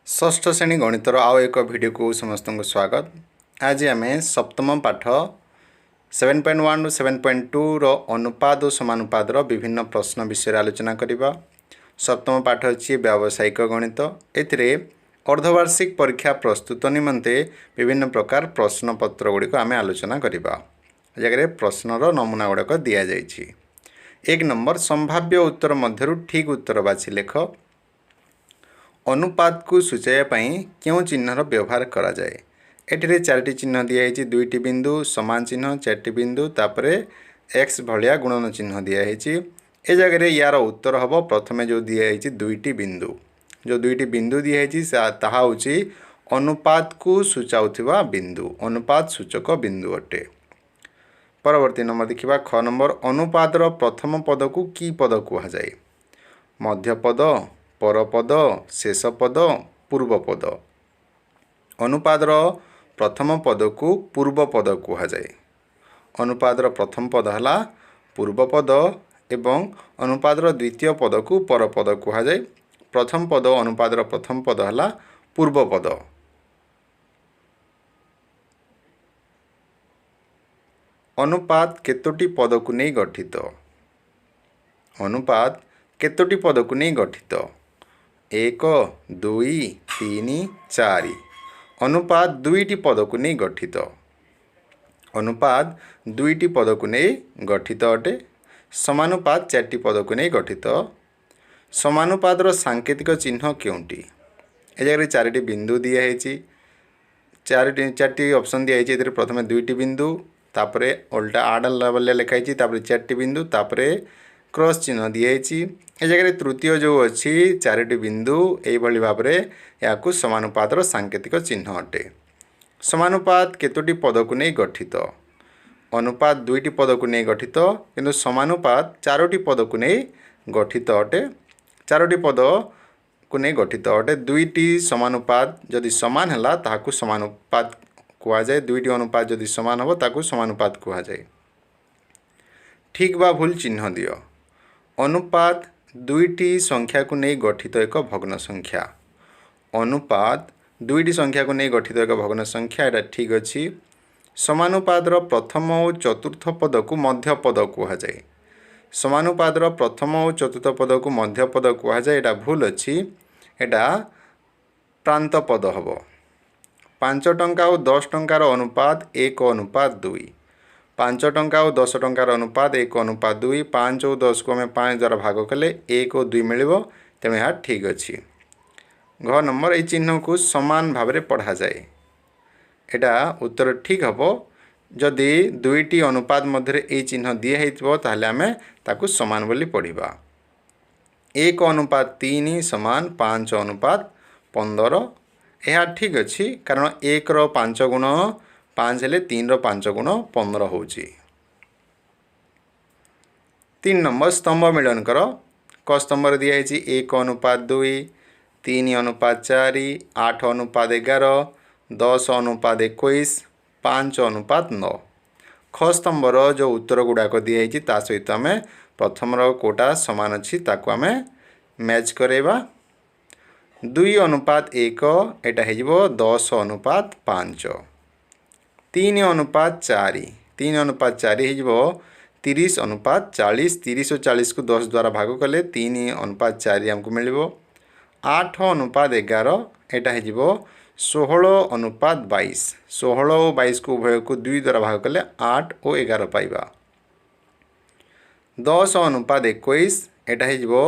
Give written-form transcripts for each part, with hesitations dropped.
षष्ठ श्रेणी गणितर आउ एक वीडियो को समस्त को स्वागत। आज आम सप्तम पाठ 7.1 रु 7.2 अनुपात और समानुपात विभिन्न प्रश्न विषय आलोचना करवा। सप्तम पाठ अच्छी व्यावसायिक गणित। ए अर्धवार्षिक परीक्षा प्रस्तुत निमंते विभिन्न प्रकार प्रश्न पत्र गुड़िक आम आलोचना करवा। जगह प्रश्नर नमूना गुड़ाक दि जाइए। 1 नंबर संभाव्य उत्तर मध्य ठीक उत्तर बाछि लेख। अनुपात को सूचाइवाई क्यों चिन्हर व्यवहार करा जाए। एठिरे 4टी चिन्ह दिखाई 2टी बिंदु समान चिन्ह 4टी बिंदु तापरे एक्स भलिया गुणन चिन्ह दिखाई। ए जगह यार उत्तर हम प्रथमे जो दिखाई 2टी बिंदु जो 2टी बिंदु दिखाई ताहा होची अनुपात को सूचाउथिबा बिंदु अनुपात सूचक बिंदु अटे। परवर्ती नंबर देखिबा ख नंबर अनुपातर प्रथम पद को की पद कहा जाए। मध्य पद परपद शेष पद पूर्व पद। अनुपातर प्रथम पद को पूर्व पद कहा जाए। अनुपातर प्रथम पद है पूर्व पद एवं अनुपातर द्वितीय पद को परपद कहा जाए। प्रथम पद अनुपातर प्रथम पद है पूर्व पद। अनुपात केतोटी पद को नहीं गठित। अनुपात केतोटी पद को नहीं गठित। 1 2 3 4। अनुपात 2टी पद को नहीं गठित। अनुपात 2टी पद को नहीं गठित अटे। समानुपात 4टी पद को नहीं गठित। समानुपातर सांकेतिक चिन्ह क्योंटी। ए जगह 4टी बिंदु दिखाई 4टी ऑप्शन दिखाई। प्रथम 2टी बिंदु तापरे उल्टा आड लेवल लिखाई 4टी बिंदु तापरे क्रॉस चिन्ह दिखाई। ए जगह तृतीय जो अच्छी 4टी बिंदु यही भाव में या समानुपातर सांकेतिक चिन्ह अटे। समानुपात केतोटी पद को नहीं गठित। अनुपात 2टी पद को नहीं गठित किंतु समानुपात 4टी पद को नहीं गठित अटे। 4टी पद को नहीं गठित अटे। 2टी समानुपात जदि समान है ताकू समानुपात कहा जाए। 2टी अनुपात जदि समान हो ताकू समानुपात कहा जाए। ठीक बा भूल चिन्ह दियो। अनुपात 2टी संख्या को नहीं गठित एक भग्न संख्या। अनुपात 2टी संख्या को नहीं गठित एक भग्न संख्या एटा ठीक अच्छी। समानुपातर प्रथम और चतुर्थ पद को मध्य पद कहा जाए। समानुपातर प्रथम और चतुर्थ पद को मध्य पद कहा जाए एटा भूल अच्छी। एटा प्रांत पद हम। 5 टंका और 10 टंकार अनुपात 1 अनुपात 2। 5 टंका और 10 टंकार अनुपात 1 अनुपात 2। 5 और 10 को आम 5 द्वारा भाग कले 1 और 2 मिल तेणु यह ठीक अच्छी। घ नंबर ये चिन्ह को समान भाव में पढ़ा जाए। यहाँ उत्तर ठीक हम जदि 2टी अनुपात मध्य ये चिन्ह दिखाई ताहले आमे ताकू समान बोली पढ़ा। 1 अनुपात 3 समान 5 अनुपात 15। यह ठीक अच्छी कारण 1 रो 5 गुण 5 हेले 3 रो 5 गुण 15 होची। 3 नंबर स्तंभ मिलन कर। क स्तंभ दिखाई 1 अनुपात 2 3 अनुपात 4 8 अनुपात 11 10 अनुपात 21 5 अनुपात 9। ख स्तंभर जो उत्तर गुड़ाक दिखाई ता सहित आम प्रथम कोटा समान अच्छी ताकू आम मैच करेबा। 2 अनुपात 1 एटा हो 10 अनुपात 5। 3 अनुपात 4 3 अनुपात 4 हो 30 अनुपात 40। 30 और 40 को 10 द्वारा भाग कले 3 अनुपात 4 आमको मिल। 8 अनुपात 11 एटा हो 16 अनुपात 22। 16 और 22 को उभय को 2 द्वारा भाग कले 8 और 11 पाइबा। 10 अनुपात 21 एटा हो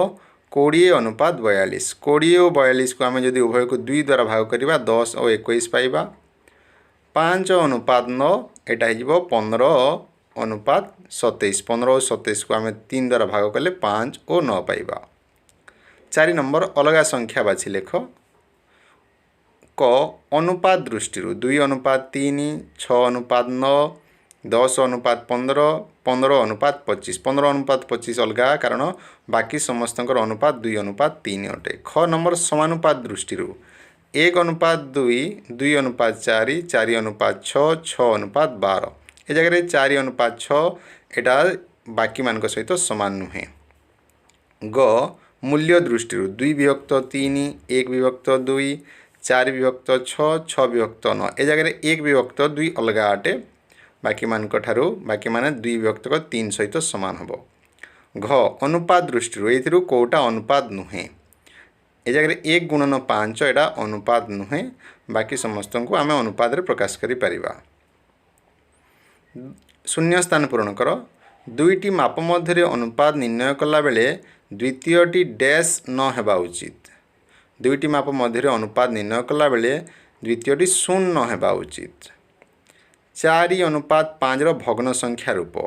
20 अनुपात 42। 20 और 42 को आम जदि उभय को 2 द्वारा भाग करवा 10 और 21 पाइबा। 5 अनुपात 9 एटा हो 15 अनुपात 27। 15 और 27 को आम 3 द्वारा भाग कले 5 और 9 पाइबा। 4 नंबर अलगा संख्या बाछि लेख। क अनुपात दृष्टि 2 अनुपात 3 6 अनुपात 9 10 अनुपात 15 15 अनुपात 25। 15 अनुपात 25 अलगा कारण बाकी समस्त अनुपात 2 अनुपात 3 अटे। ख नंबर समानुपात दृष्टि 1 अनुपात 2 2 अनुपात 4 4 अनुपात 6 6 अनुपात 12। ए जगह 4 अनुपात 6 एटा बाकी मान सहित समान नुहे। ग मूल्य दृष्टि 2 विभक्त 3 1 विभक्त 2 4 विभक्त 6 6 विभक्त 9 ए जगह 1 विभक्त 2 अलगा अटे बाकी मानक ठारू बाकी माने 2 विभक्त 3 सहित समान हम। घ अनुपात दृष्टि ये कौटा अनुपात नुहे ए जगह 1 गुणन 5 एटा अनुपात नुहे बाकी समस्त को आम अनुपात रे प्रकाश करि परिबा। शून्य स्थान पूरण कर दुईटी माप मध्य अनुपात निर्णय कला बेले द्वितीयटी डैश न हेबा उचित। दुईटी माप मध्य अनुपात निर्णय कला बेले द्वितीयटी शून्य न हेबा उचित। 4 अनुपात 5 रो भग्न संख्या रूप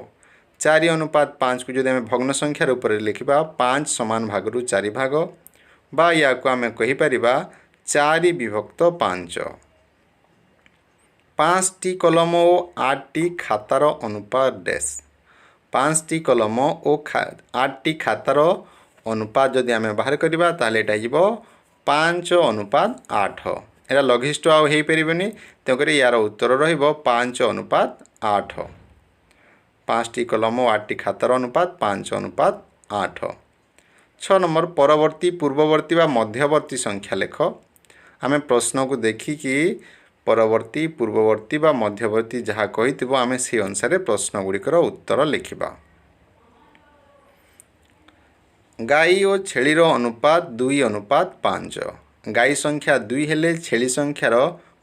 4 अनुपात 5 को जदि आम भग्न संख्या रूप में लिखा 5 समान भाग रु 4 भाग बा या को आम कहीपर 4 विभक्त 5। 5टी कलम और 8टी खातार अनुपात डैश 5टी कलम और 8टी खातार अनुपात जदि आम बाहर करवा ताले एटा जीवो 5 अनुपात 8 एटा लघिष्ठ आउ हो पारनी तेणुक यार उत्तर रहिबो 5 अनुपात 8। 5टी कलम और 8टी खातार अनुपात 5 अनुपात 8। 6 नंबर परवर्ती पूर्ववर्ती व मध्यवर्ती संख्या लेख। आम प्रश्न को देखिकी परवर्ती पूर्ववर्ती व मध्यवर्ती जहाँ कही आम से अनुसार प्रश्न गुड़िकर उत्तर लिखा। गाई और छेलीर अनुपात 2 अनुपात 5। गाई संख्या 2 हेले छेली संख्यार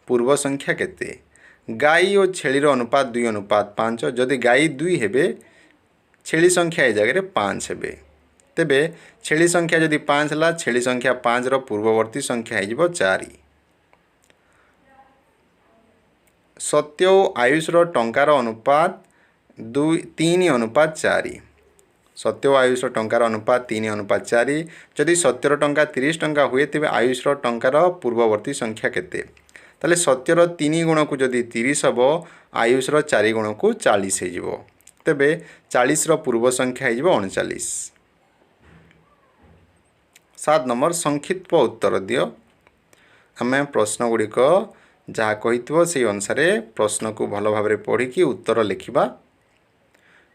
पूर्व संख्या केते? गाई और छेलीर अनुपात 2 अनुपात 5 जदि गाई 2 हेबे छेली संख्या ए जगह 5 हेबे तेबे छेली संख्या जदि 5 हला छेली संख्या 5 रो पूर्ववर्ती संख्या हो 4। सत्य और आयुष रो टंकार अनुपात 3 अनुपात 4। सत्य और आयुष टंकार अनुपात 3 अनुपात 4 जदि सत्यर टंका 30 टंका हुए तेबे आयुष टंकार पूर्ववर्ती संख्या केते? ताले सत्यर 3 गुण को जदि 30 हम आयुष 4 गुण को 40 हो तेबे 40 पूर्व संख्या हो 39। 7 नंबर संक्षिप्त उत्तर दियो। आम प्रश्न गुड़िक जहाँ कही से अनुसार प्रश्न को भल भाव पढ़ी उत्तर लिखा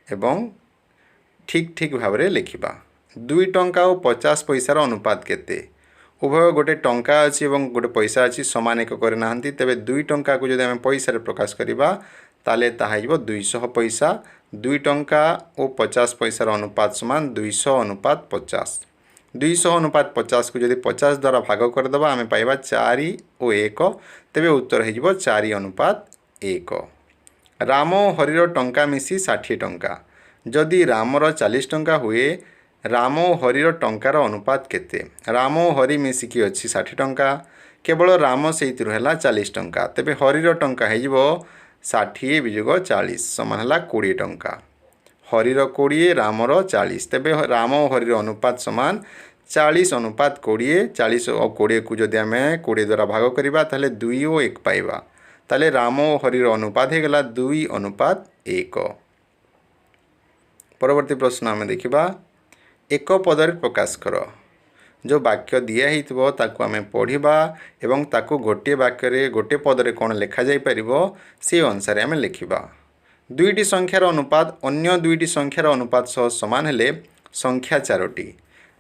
एवं ठीक ठीक भाव लिखा। 2 टंका और 50 पैसार अनुपात केते? उभय गोटे टंका अच्छी और गोटे पैसा अच्छी सामान एक करना तेरे 2 टंका को जब आम पैसा प्रकाश करवा ताले ताहा 200 पैसा। 2 टंका और 50 पैसार अनुपात समान 200 अनुपात 50। 200 अनुपात 50 को जब 50 द्वारा भाग करदे आम पाइबा 4 और 1 तेरे उत्तर हो 4 अनुपात 1। राम और हरिर टंका मिसी 60 टंका जदि रामर 40 टंका हुए राम और हरिर टंकार अनुपात केते? राम और हरि मिसिकी अच्छी 60 टंका केवल राम से है 40 टंका तेरे हरिर टंका हो 60 वियोग 40 समान है 20 टंका। हरिर 20 रामर 40 तेरे राम और हरिर अनुपात समान 40 अनुपात 20। 40 और 20 को जदि आम 20 द्वारा भाग करवा ताले 2 और 1 पाइबा ताले राम और हरिर अनुपात होगा 2 अनुपात 1। परवर्ती प्रश्न आम देखा एक पदर प्रकाश कर जो वाक्य दिया ताकू आम पढ़ा एवं ताकू गोटे वाक्य गोटे पदरे कौन लिखा जाई परिबो से अनुसार आम लिखा। 2टी संख्यार अनुपात अन्य 2टी संख्यार अनुपात सह समान हेले संख्या 4टी।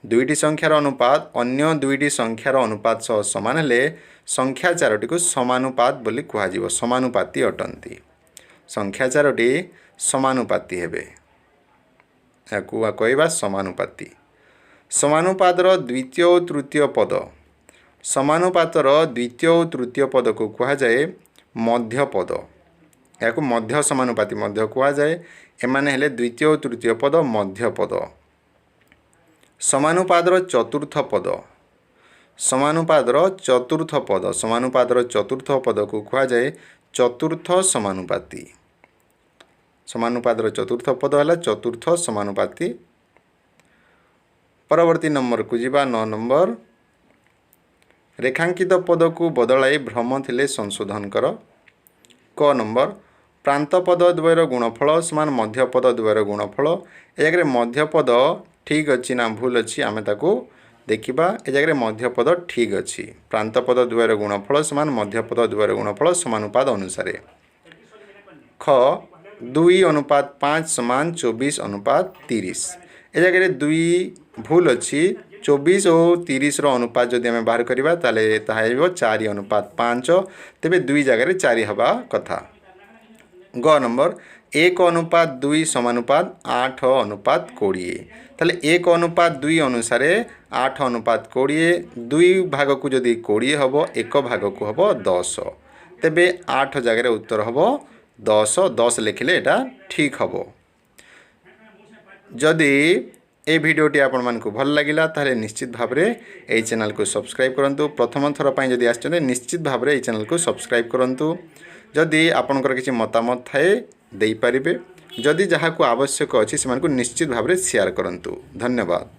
2टी संख्यार अनुपात अन्य 2टी संख्यार अनुपात सह समान हेले संख्या 4टी को समानुपात बोली कहुजिबो समानुपाती अटंती। संख्या 4टी समानुपाती हेबे या कहवा समानुपाती। समानुपातर द्वितीय और तृतीय पद समानुपातर द्वितीय और तृतीय पद को कहुए मध्य पद या मध्य समानुपाती मध्य कहुए एमाने हेले द्वितीय और तृतीय पद मध्य पद। समानुपातर चतुर्थ पद समानुपातर चतुर्थ पद समानुपातर चतुर्थ पद को कहुए चतुर्थ समानुपाती। समानुपातर चतुर्थ पद है चतुर्थ समानुपाती। परवर्ती नंबर को जीवा 9 नंबर रेखांकित पद को बदलाई भ्रम थिले संशोधन कर। क नंबर प्रांत पद द्वयर गुणफल समान मध्य पद द्वयर गुणफल ए जगह मध्य पद ठीक अच्छी ना भूल अच्छी आम ताको देखा ए जगह मध्य पद ठीक अच्छी। प्रांत पद द्वयर गुणफल समान मध्य पद द्वयर गुणफल समानुपात अनुसार। ख 2 अनुपात 5 समान 24 अनुपात 30 ए जगह 2 भूल अच्छी 24 और 30 अनुपात जदि आम बाहर करवा ताले 4:5 तेबे 2 जगह 4 हवा कथा। ग नंबर 1:2 समानुपात 8:20 ताले 1:2 अनुसार 8:20 2 भाग को जदि 20 हम 1 भाग को हम 10 तेबे 8 जगह उत्तर हम 10 लिखिले एटा ठीक हम। जदि ए भिडियोटी आपण मानकु भल लागिला ताले निश्चित भाव में ये चैनल को सब्सक्राइब करंतु। प्रथम थर पई जदि आछते निश्चित भाव में ये चैनल को सब्सक्राइब करंतु। जदि आपनकर किसी मतामत थाए देई परिबे, जदि जहाँ को आवश्यक अछि से निश्चित भाव में शेयर करंतु। धन्यवाद।